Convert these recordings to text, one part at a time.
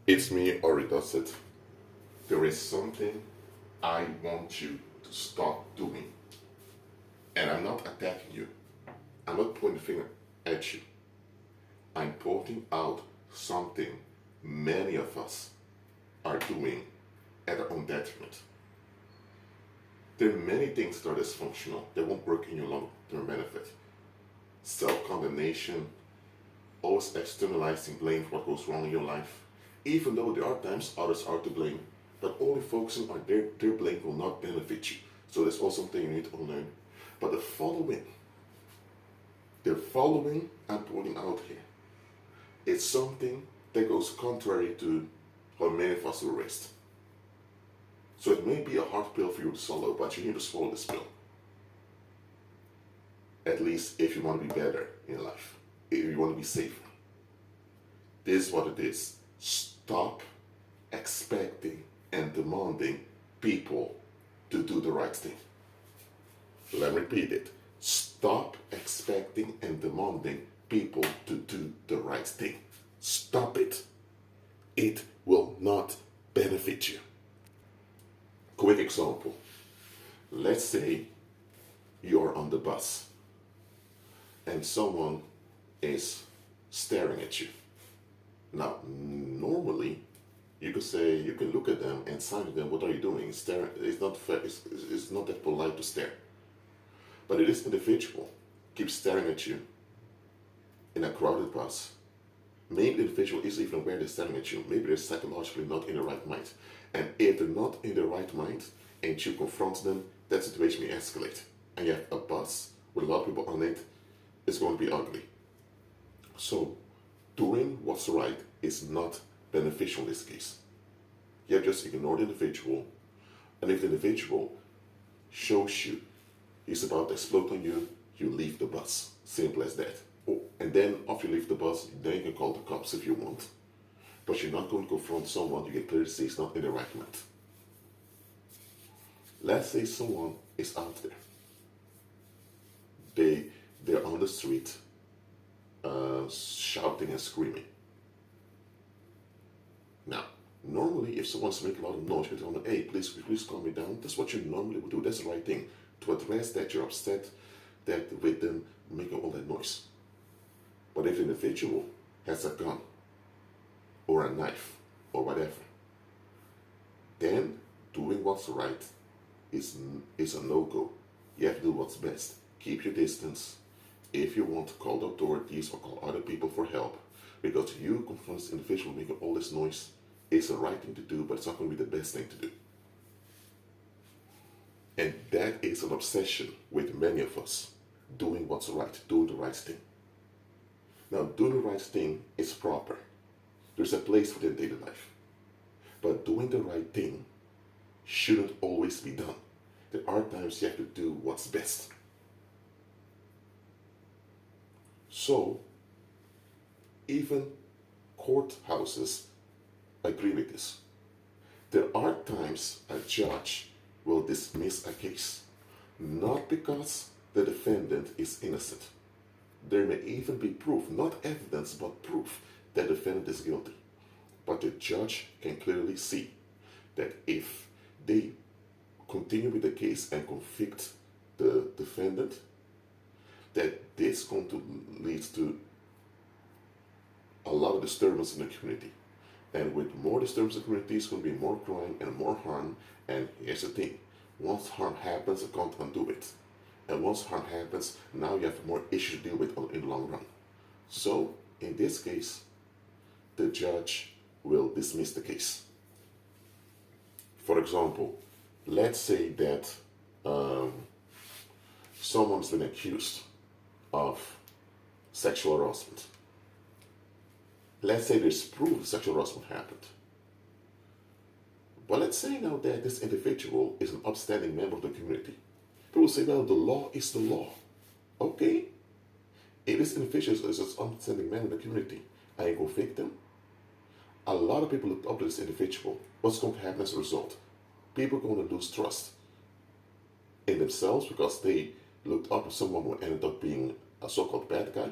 It's me, or does it? There is something I want you to stop doing. And I'm not attacking you. I'm not pointing the finger at you. I'm pointing out something many of us are doing at our own detriment. There are many things that are dysfunctional that won't work in your long-term benefit. Self-condemnation, always externalizing blame for what goes wrong in your life, even though there are times others are to blame, but only focusing on their blame will not benefit you. So that's also something you need to learn. But the following I'm pointing out here is something that goes contrary to how many of us were raised. So it may be a hard pill for you to swallow, but you need to swallow this pill. At least if you want to be better in life, if you want to be safer. This is what it is. Stop expecting and demanding people to do the right thing. Let me repeat it. Stop expecting and demanding people to do the right thing. Stop it. It will not benefit you. Quick example. Let's say you're on the bus and someone is staring at you. Now, normally, you can look at them and say to them, what are you doing? Staring, it's not fair, it's not that polite to stare. But if this individual keeps staring at you in a crowded bus, maybe the individual is even aware they're staring at you. Maybe they're psychologically not in the right mind. And if they're not in the right mind and you confront them, that situation may escalate. And you have a bus with a lot of people on it, it's going to be ugly. So, doing what's right is not beneficial in this case. You have just ignore the individual, and if the individual shows you he's about to explode on you, you leave the bus. Simple as that. Oh, and then after you leave the bus, then you can call the cops if you want. But you're not going to confront someone you can clearly see is not in the right mind. Let's say someone is out there. They're on the street shouting and screaming. Now, normally if someone's making a lot of noise, you tell them, hey, please calm me down. That's what you normally would do. That's the right thing. To address that you're upset that with them making all that noise. But if an individual has a gun or a knife or whatever, then doing what's right is a no-go. You have to do what's best. Keep your distance. If you want to call the authorities or call other people for help, because you confront this individual making all this noise, it's the right thing to do, but it's not going to be the best thing to do. And that is an obsession with many of us, doing what's right, doing the right thing. Now, doing the right thing is proper. There's a place for it in daily life. But doing the right thing shouldn't always be done. There are times you have to do what's best. So, even courthouses agree with this. There are times a judge will dismiss a case, not because the defendant is innocent. There may even be proof, not evidence, but proof that the defendant is guilty. But the judge can clearly see that if they continue with the case and convict the defendant, that this is going to lead to a lot of disturbance in the community. And with more disturbance in the community, it's going to be more crime and more harm. And here's the thing, once harm happens, you can't undo it. And once harm happens, now you have more issues to deal with in the long run. So, in this case, the judge will dismiss the case. For example, let's say that someone's been accused of sexual harassment. Let's say there's proof sexual harassment happened. But let's say now that this individual is an upstanding member of the community. People say, well, the law is the law. Okay. If this individual is an upstanding member of the community, and you convict them, a lot of people look up to this individual. What's going to happen as a result? People are going to lose trust in themselves because they looked up to someone who ended up being a so-called bad guy.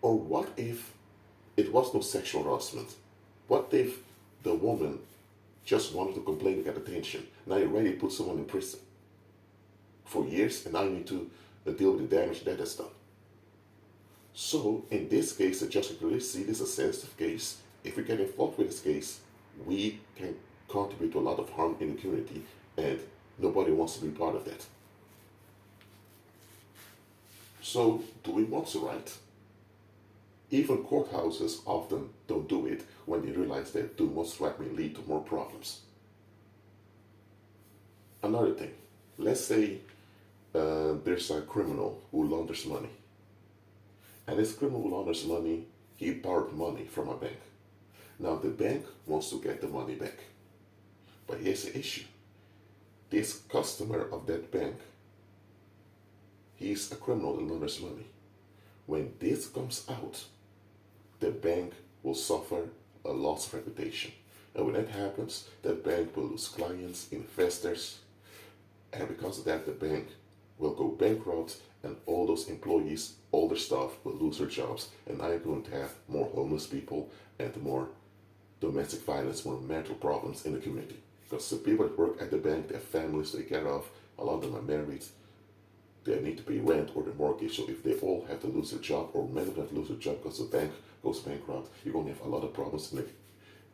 Or what if It was no sexual harassment. What if the woman just wanted to complain and get attention? Now you're ready to put someone in prison for years, and now you need to deal with the damage that has done. So in this case, the judge can clearly see this as a sensitive case. If we get involved with this case, we can contribute to a lot of harm in the community, and nobody wants to be part of that. So doing what's right. Even courthouses often don't do it when they realize that doing what's right may lead to more problems. Another thing, let's say there's a criminal who launders money. And this criminal who launders money, he borrowed money from a bank. Now the bank wants to get the money back. But here's the issue. This customer of that bank, he's a criminal that launders money. When this comes out, the bank will suffer a loss of reputation. And when that happens, the bank will lose clients, investors, and because of that, the bank will go bankrupt, and all those employees, all their staff will lose their jobs. And now you're going to have more homeless people and more domestic violence, more marital problems in the community. Because the people that work at the bank, they have families to take care of, a lot of them are married, they need to pay rent or their mortgage. So if they all have to lose their job, or many of them have to lose their job because the bank goes bankrupt, you're going to have a lot of problems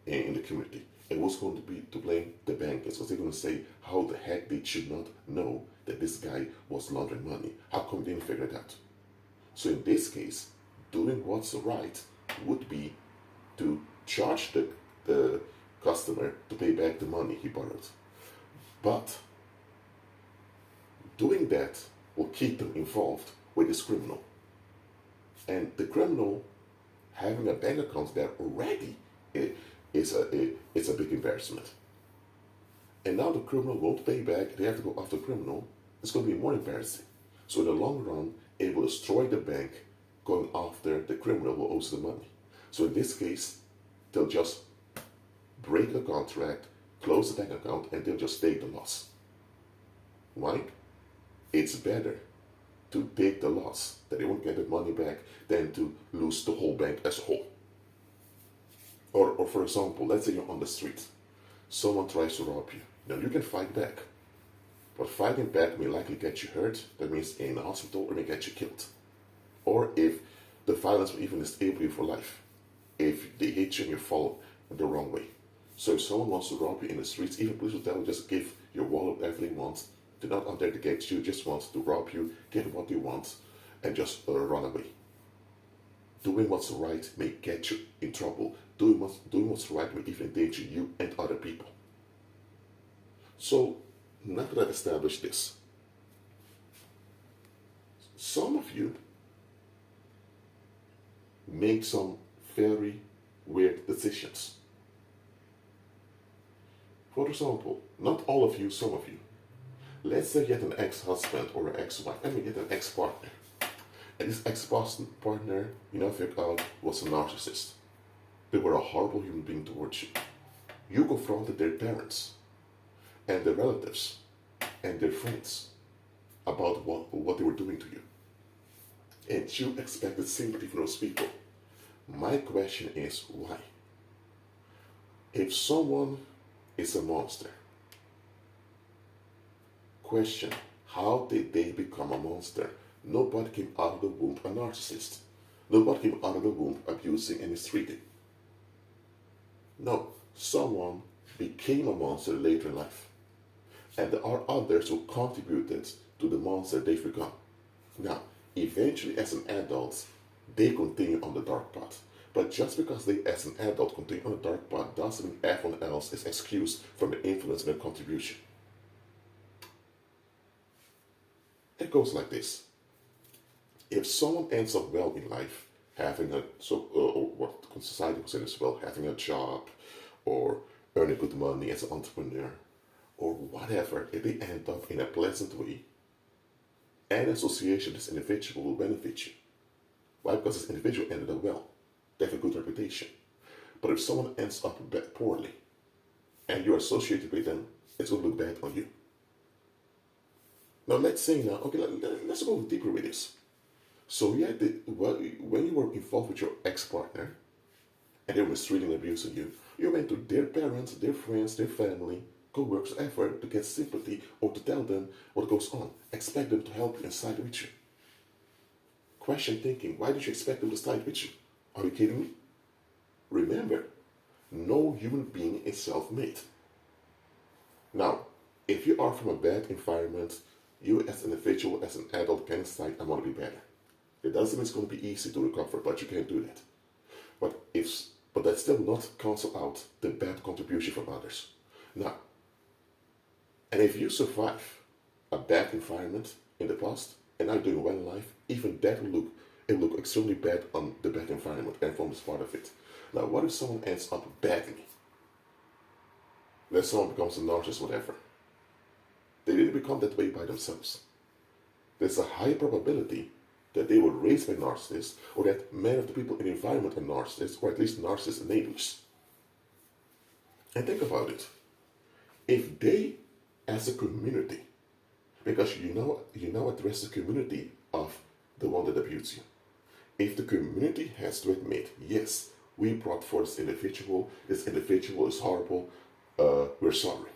in the community. And who's going to be to blame? The bank is, because they're going to say, how the heck they should not know that this guy was laundering money? How come they didn't figure it out? So in this case, doing what's right would be to charge the customer to pay back the money he borrowed. But doing that will keep them involved with this criminal. And the criminal having a bank account there already it's a big embarrassment. And now the criminal won't pay back, they have to go after the criminal. It's going to be more embarrassing. So in the long run, it will destroy the bank going after the criminal who owes the money. So in this case, they'll just break the contract, close the bank account, and they'll just take the loss. Why? It's better to take the loss, that they won't get the money back, than to lose the whole bank as a whole. Or for example, let's say you're on the street. Someone tries to rob you. Now you can fight back. But fighting back may likely get you hurt. That means in the hospital, or may get you killed. Or if the violence will even disable you for life. If they hit you and you fall the wrong way. So if someone wants to rob you in the streets, even police will tell you just give your wallet, whatever they want. They're not out there to get you, just want to rob you, get what you want, and just run away. Doing what's right may get you in trouble. Doing what's right may even endanger you and other people. So, now that I've established this, some of you make some very weird decisions. For example, not all of you, some of you. Let's say you had an ex-husband or an ex-wife, and you had an ex-partner. And this ex-partner, you now figured out, was a narcissist. They were a horrible human being towards you. You confronted their parents and their relatives and their friends about what they were doing to you. And you expected sympathy from those people. My question is, why? If someone is a monster, question, how did they become a monster? Nobody came out of the womb a narcissist. Nobody came out of the womb abusing and mistreating. No, someone became a monster later in life. And there are others who contributed to the monster they've become. Now, eventually as an adult, they continue on the dark path. But just because they as an adult continue on the dark path doesn't mean everyone else is excused from the influence and their contribution. It goes like this. If someone ends up well in life, having what society considers well, having a job, or earning good money as an entrepreneur, or whatever, if they end up in a pleasant way, an association with this individual will benefit you. Why? Because this individual ended up well. They have a good reputation. But if someone ends up poorly, and you're associated with them, it's going to look bad on you. Now let's say let's go deeper with this. So when you were involved with your ex-partner, and they're mistreating and abusing you, you went to their parents, their friends, their family, co-workers, effort to get sympathy or to tell them what goes on. Expect them to help you and side with you. Question thinking, why did you expect them to side with you? Are you kidding me? Remember, no human being is self-made. Now, if you are from a bad environment, you as an individual, as an adult, can decide, I want to be better. It doesn't mean it's going to be easy to recover, but you can do that. But that still will not cancel out the bad contribution from others. Now, and if you survive a bad environment in the past and are doing well in life, even that will look extremely bad on the bad environment and forms part of it. Now, what if someone ends up badly? That someone becomes a narcissist, whatever. They didn't become that way by themselves. There's a high probability that they were raised by narcissists, or that many of the people in the environment are narcissists, or at least narcissist enablers. And think about it. If they, as a community, because you now address the community of the one that abused you. If the community has to admit, yes, we brought forth this individual is horrible, we're sorry.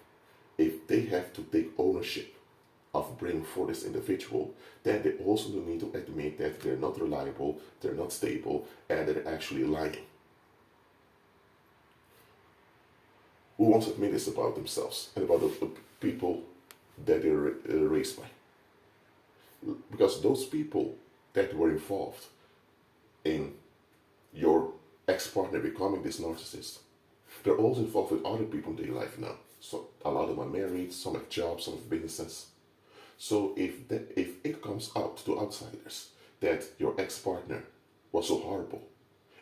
If they have to take ownership of bringing forth this individual, then they also need to admit that they're not reliable, they're not stable, and they're actually lying. Who wants to admit this about themselves and about the people that they're raised by? Because those people that were involved in your ex-partner becoming this narcissist, they're also involved with other people in their life now. So a lot of them are married, some have jobs, some have businesses. So if it comes out to outsiders that your ex-partner was so horrible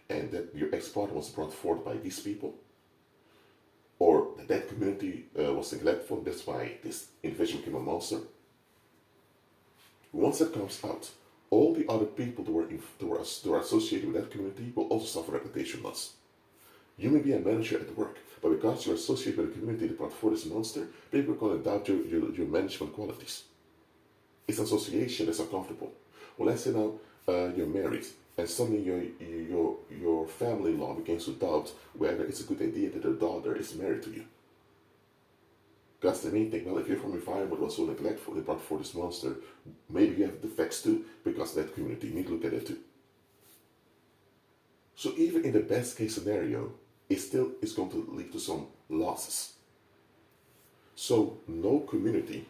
and that your ex-partner was brought forth by these people, or that community was neglectful, that's why this individual became a monster. Once it comes out, all the other people that were associated with that community will also suffer reputation loss. You may be a manager at work, but because you're associated with a community that brought forth this monster, people are going to doubt your management qualities. It's an association that's uncomfortable. Well, let's say now you're married, and suddenly your family-in-law begins to doubt whether it's a good idea that their daughter is married to you. Because they may think, well, if you're from an environment that was so neglectful, they brought forth this monster, maybe you have defects too, because of that community. You need to look at it too. So even in the best case scenario, it still is going to lead to some losses. So no community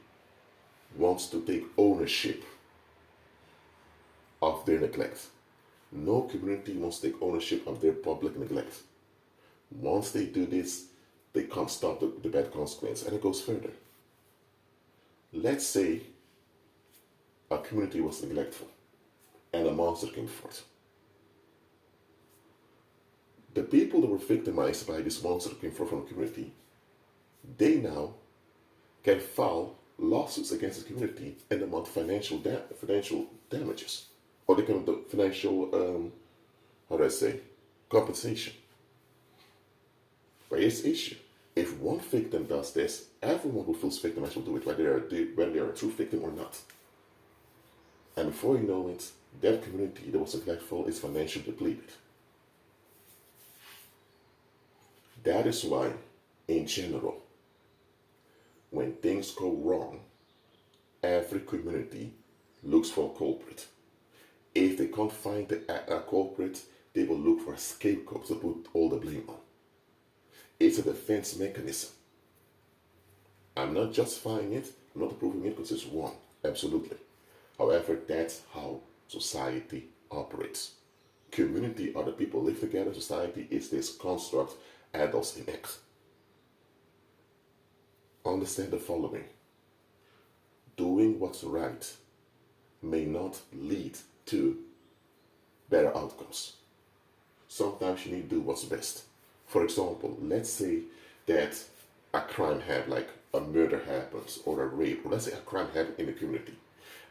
wants to take ownership of their neglect. No community wants to take ownership of their public neglect. Once they do this, they can't stop the bad consequence, and it goes further. Let's say a community was neglectful and a monster came forth. The people that were victimized by this monster that came forth from the community, they now can file lawsuits against the community and demand financial damages. Or they can do financial, compensation. But here's the issue. If one victim does this, everyone who feels victimized will do it, whether they are a true victim or not. And before you know it, that community that was neglectful is financially depleted. That is why, in general, when things go wrong, every community looks for a culprit. If they can't find a culprit, they will look for a scapegoat to put all the blame on. It's a defense mechanism. I'm not justifying it, I'm not approving it because it's wrong, absolutely. However, that's how society operates. Community are the people live together, society is this construct, adults enact. Understand the following. Doing what's right may not lead to better outcomes. Sometimes you need to do what's best. For example, let's say that a crime happened, like a murder happens or a rape, or let's say a crime happened in the community,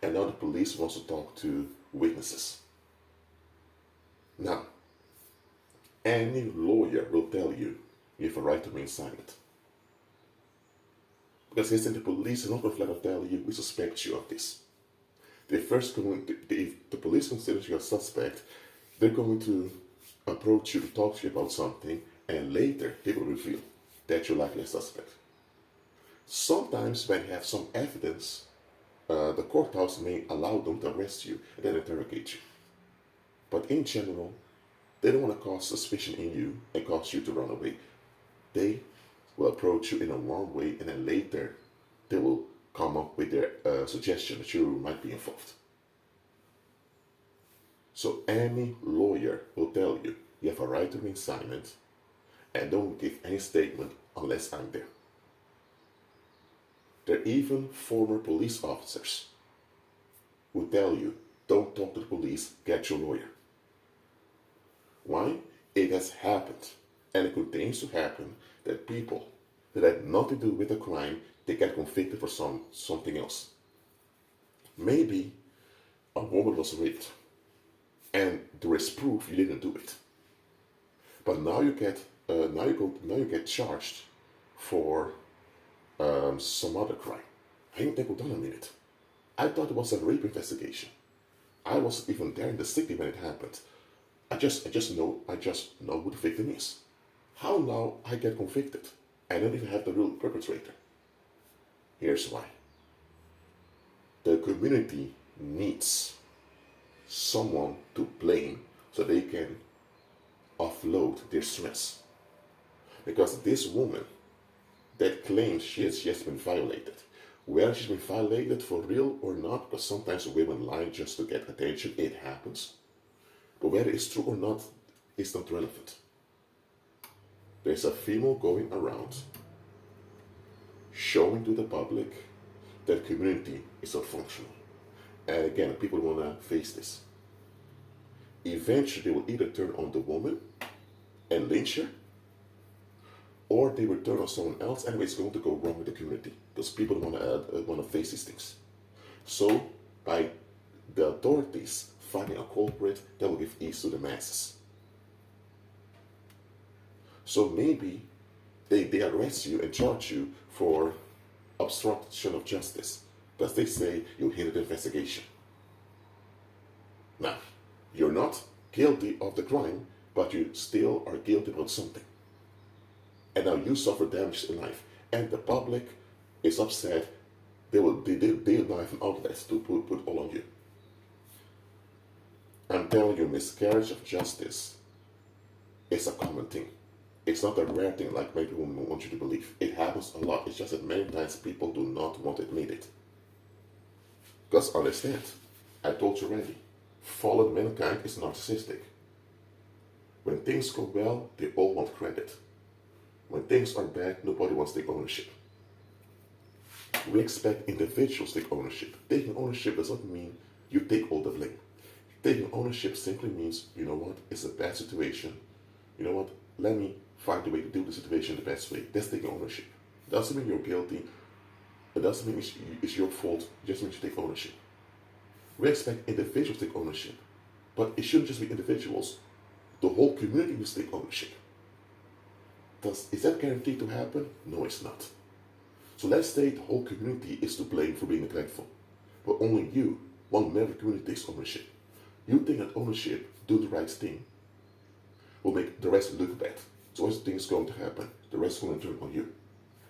and now the police wants to talk to witnesses. Now, any lawyer will tell you have a right to remain silent. Because they said the police is not going to flat out tell you, we suspect you of this. If the police considers you a suspect, they're going to approach you to talk to you about something, and later they will reveal that you're likely a suspect. Sometimes when you have some evidence, the courthouse may allow them to arrest you and then interrogate you. But in general, they don't want to cause suspicion in you and cause you to run away. They will approach you in a warm way, and then later they will come up with their suggestion that you might be involved. So any lawyer will tell you you have a right to remain silent and don't give any statement unless I'm there. There are even former police officers who tell you don't talk to the police, get your lawyer. Why? It has happened, and it continues to happen, that people that had nothing to do with a crime, they get convicted for something else. Maybe a woman was raped, and there is proof you didn't do it. But now you get charged for some other crime. I didn't think, hold on a minute. I thought it was a rape investigation. I wasn't even there in the city when it happened. I just know who the victim is. How now I get convicted? I don't even have the real perpetrator. Here's why. The community needs someone to blame so they can offload their stress. Because this woman that claims she has been violated, whether she's been violated for real or not, because sometimes women lie just to get attention, it happens. But whether it's true or not, it's not relevant. There's a female going around showing to the public that community is not functional. And again, people want to face this. Eventually, they will either turn on the woman and lynch her, or they will turn on someone else, and it's going to go wrong with the community because people want to face these things. So, by the authorities finding a culprit, that will give ease to the masses. So maybe they arrest you and charge you for obstruction of justice because they say you hindered the investigation. Now, you're not guilty of the crime, but you still are guilty about something. And now you suffer damage in life, and the public is upset. They now have an outlet to put all on you. I'm telling you, miscarriage of justice is a common thing. It's not a rare thing like many people want you to believe. It happens a lot. It's just that many times people do not want to admit it. Because understand, I told you already, fallen mankind is narcissistic. When things go well, they all want credit. When things are bad, nobody wants to take ownership. We expect individuals to take ownership. Taking ownership does not mean you take all the blame. Taking ownership simply means, you know what, it's a bad situation. You know what, let me find a way to deal with the situation the best way. That's taking ownership. It doesn't mean you're guilty. It doesn't mean it's your fault. It just means you take ownership. We expect individuals to take ownership. But it shouldn't just be individuals. The whole community must take ownership. Is that guaranteed to happen? No, it's not. So let's say the whole community is to blame for being neglectful. But only you, one member of the community, takes ownership. You think that ownership, do the right thing, will make the rest look bad. So what's things going to happen? The rest is going to turn on you.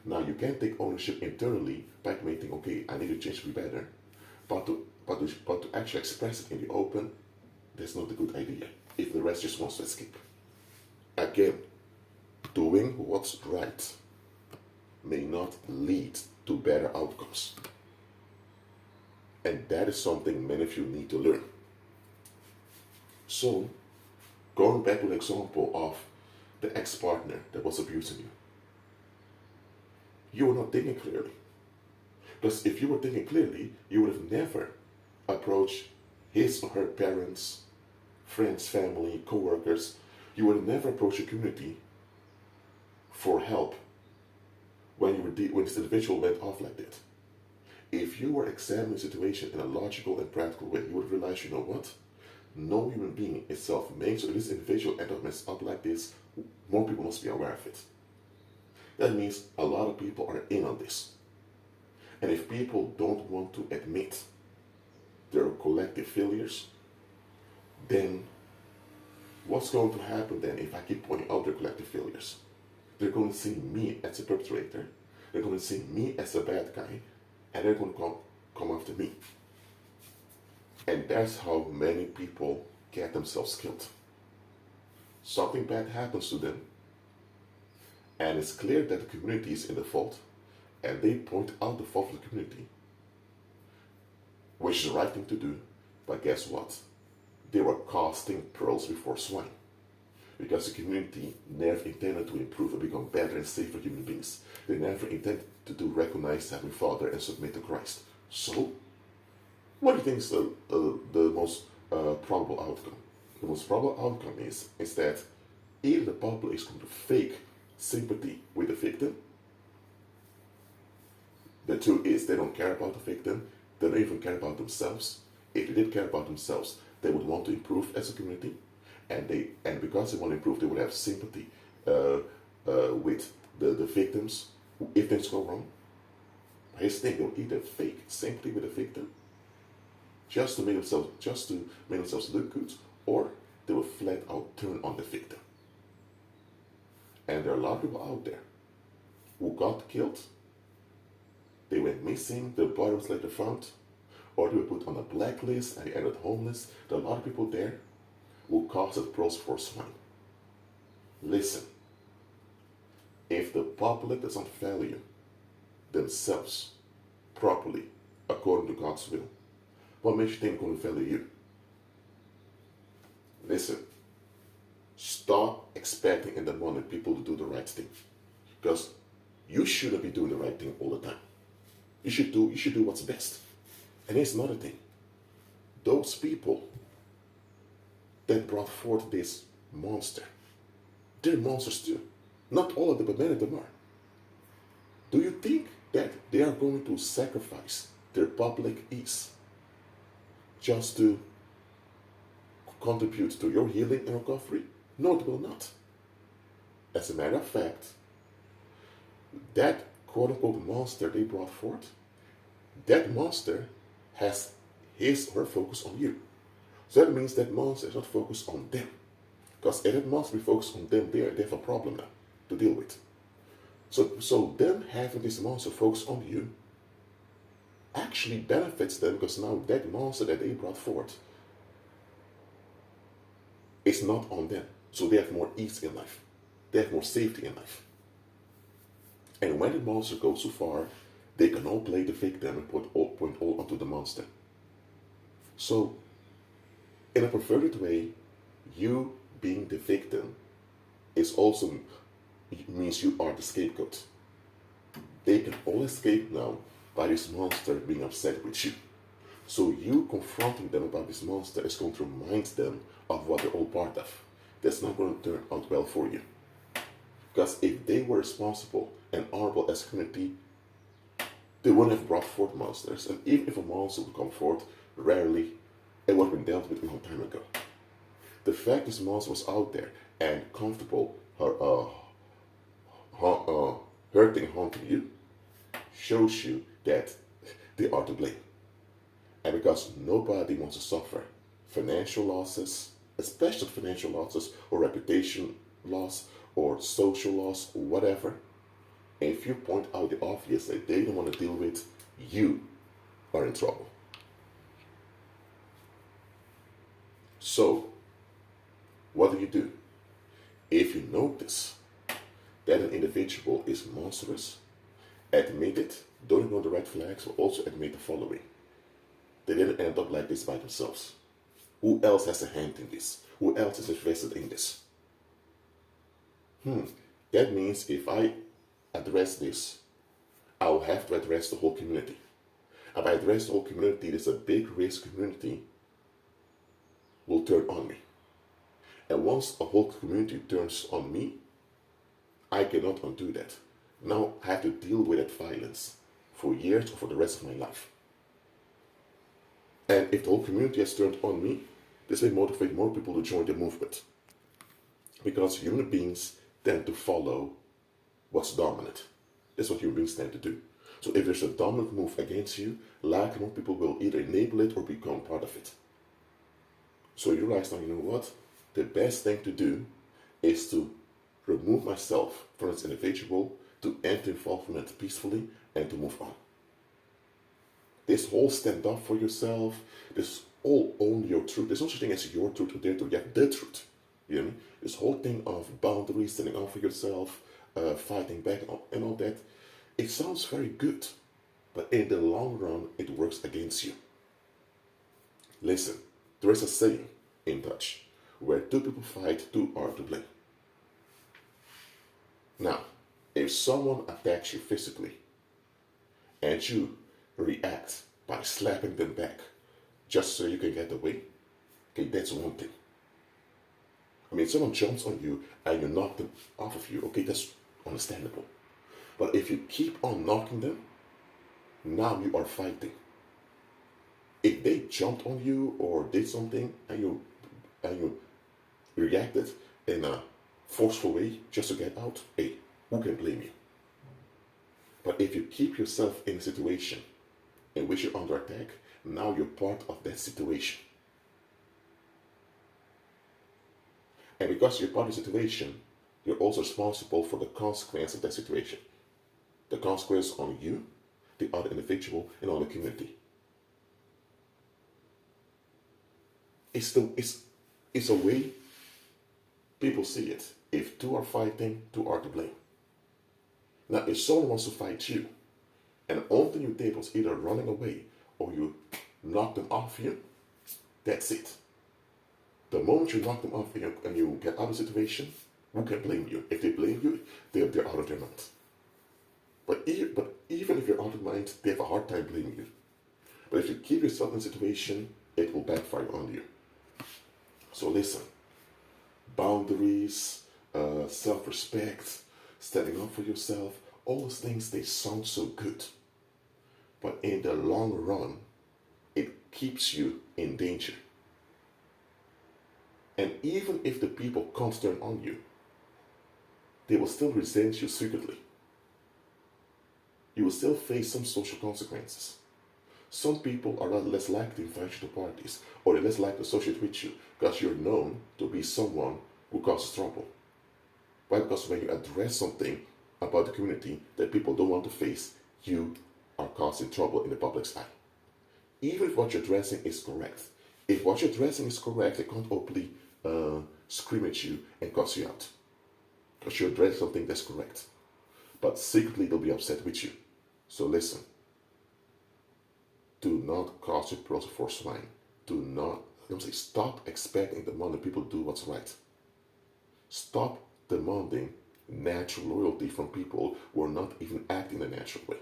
Now you can't take ownership internally by admitting, okay, I need to change to be better. But to actually express it in the open, that's not a good idea. If the rest just wants to escape. Again, doing what's right may not lead to better outcomes. And that is something many of you need to learn. So, going back to the example of the ex-partner that was abusing you. You were not thinking clearly. Because if you were thinking clearly, you would have never approached his or her parents, friends, family, co-workers. You would have never approached your community for help when this individual went off like that. If you were examining the situation in a logical and practical way, you would realize, you know what? No human being is self-made, so if this individual ended up messed up like this, more people must be aware of it. That means a lot of people are in on this. And if people don't want to admit their collective failures, then What's going to happen then if I keep pointing out their collective failures? They're going to see me as a perpetrator. They're going to see me as a bad guy, and they're going to come after me. And that's how many people get themselves killed. Something bad happens to them, and it's clear that the community is in the fault, and they point out the fault of the community, which is the right thing to do. But guess what? They were casting pearls before swine, because the community never intended to improve and become better and safer human beings. They never intended to recognize Heavenly Father and submit to Christ. So, what do you think is the most probable outcome? The most probable outcome is that either the public is going to fake sympathy with the victim. The two is they don't care about the victim. They don't even care about themselves. If they did care about themselves, they would want to improve as a community, and because they want to improve, they would have sympathy with the victims if things go wrong. His thing, they'll either fake sympathy with the victim just to make themselves look good, or they will flat out turn on the victim. And there are a lot of people out there who got killed. They went missing, their body was later found, or they were put on a blacklist and they ended homeless. There are a lot of people there who caused pearls for swine. Listen, if the public doesn't value themselves properly according to God's will, what makes you think they're going to value you? Listen, stop expecting in the moment people to do the right thing, because you shouldn't be doing the right thing all the time. You should do what's best. And here's another thing. Those people that brought forth this monster, they're monsters too. Not all of them, but many of them are. Do you think that they are going to sacrifice their public ease just to contribute to your healing and recovery? No, they will not. As a matter of fact, that quote-unquote monster they brought forth, that monster has his or her focus on you. So that means that monster is not focused on them. Because if that monster be focused on them, they have a problem now to deal with. So them having this monster focused on you actually benefits them, because now that monster that they brought forth is not on them. So they have more ease in life. They have more safety in life. And when the monster goes too far, they can all play the victim and point all onto the monster. So, in a perverted way, you being the victim means you are the scapegoat. They can all escape now by this monster being upset with you. So you confronting them about this monster is going to remind them of what they're all part of. That's not going to turn out well for you. Because if they were responsible and honorable as a community, they wouldn't have brought forth monsters. And even if a monster would come forth, rarely, it would have been dealt with a long time ago. The fact this monster was out there and comfortable hurting, haunting you, shows you that they are to blame. And because nobody wants to suffer financial losses, especially financial losses or reputation loss or social loss or whatever, and if you point out the obvious that they don't want to deal with, you are in trouble. So, what do? If you notice that an individual is monstrous, admit it, don't ignore the red flags, but also admit the following. They didn't end up like this by themselves. Who else has a hand in this? Who else is invested in this? That means if I address this, I will have to address the whole community. And by address the whole community, there's a big risk community will turn on me. And once a whole community turns on me, I cannot undo that. Now I have to deal with that violence for years or for the rest of my life. And if the whole community has turned on me, this may motivate more people to join the movement. Because human beings tend to follow what's dominant. That's what human beings tend to do. So if there's a dominant move against you, likely more people will either enable it or become part of it. So you realize now, you know what? the best thing to do is to remove myself from this individual, to end involvement peacefully, and to move on. This whole stand up for yourself, this all own your truth. There's no such thing as your truth or their truth. You have the truth. You know what I mean? This whole thing of boundaries, standing up for yourself, fighting back, and all that, it sounds very good, but in the long run, it works against you. Listen, there is a saying in Dutch, where two people fight, two are to blame. Now, if someone attacks you physically and you react by slapping them back just so you can get away, okay, that's one thing. I mean, if someone jumps on you and you knock them off of you, okay, that's understandable. But if you keep on knocking them, now you are fighting. If they jumped on you or did something and you reacted in a forceful way just to get out, hey, who can blame you? But if you keep yourself in a situation in which you're under attack, now you're part of that situation. And because you're part of the situation, you're also responsible for the consequence of that situation. The consequence on you, the other individual, and on the community. It's a way people see it. If two are fighting, two are to blame. Now, if someone wants to fight you, and the only thing you did was either running away or you knocked them off you, that's it. The moment you knock them off and you get out of the situation, who can blame you? If they blame you, they're out of their mind. But even if you're out of mind, they have a hard time blaming you. But if you keep yourself in a situation, it will backfire on you. So listen, boundaries, self-respect, standing up for yourself, all those things, they sound so good. But in the long run, it keeps you in danger. And even if the people can't turn on you, they will still resent you secretly. You will still face some social consequences. Some people are less likely to invite you to parties, or they're less likely to associate with you because you're known to be someone who causes trouble. Why? Because when you address something about the community that people don't want to face, you are causing trouble in the public's eye. Even if what you're addressing is correct. If what you're addressing is correct, they can't openly scream at you and cuss you out. Because you're addressing something that's correct. But secretly they'll be upset with you. So listen. Do not cause your pearls before swine. Stop expecting demanding people do what's right. Stop demanding natural loyalty from people who are not even acting the natural way.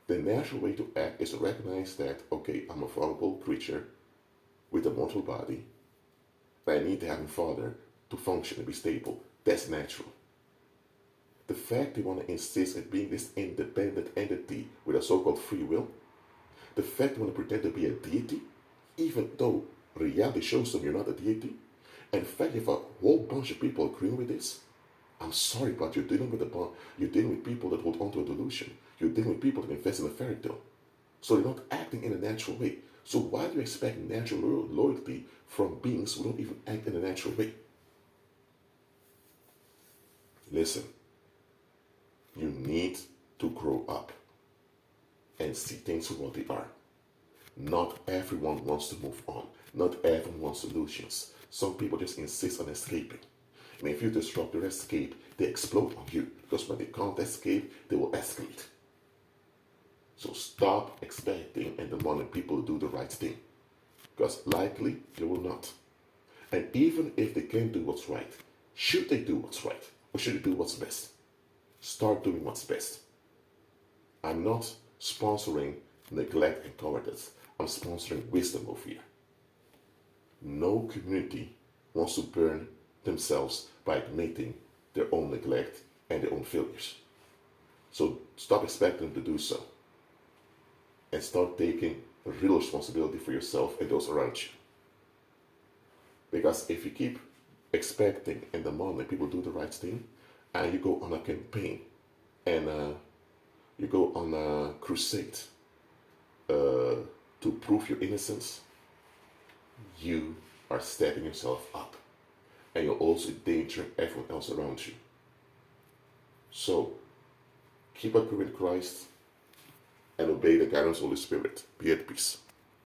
The natural way to act is to recognize that, okay, I'm a vulnerable creature with a mortal body. I need to have a father to function and be stable. That's natural. The fact they want to insist on being this independent entity with a so-called free will, the fact they want to pretend to be a deity, even though reality shows them you're not a deity, and the fact you have a whole bunch of people agreeing with this, I'm sorry, but you're dealing with people that hold on to a delusion. You're dealing with people that invest in a fairy tale. So they're not acting in a natural way. So why do you expect natural loyalty from beings who don't even act in a natural way? Listen, you need to grow up and see things for what they are. Not everyone wants to move on. Not everyone wants solutions. Some people just insist on escaping. And if you disrupt their escape, they explode on you. Because when they can't escape, they will escalate. So stop expecting and demanding people to do the right thing. Because likely they will not. And even if they can do what's right, should they do what's right? Or should they do what's best? Start doing what's best. I'm not sponsoring neglect and cowardice. I'm sponsoring wisdom over here. No community wants to burn themselves by admitting their own neglect and their own failures. So stop expecting them to do so. And start taking real responsibility for yourself and those around you. Because if you keep expecting and demanding people do the right thing, and you go on a campaign and you go on a crusade to prove your innocence, you are stepping yourself up and you're also endangering everyone else around you. So, keep agreeing with Christ and obey the guidance of the Holy Spirit. Be at peace.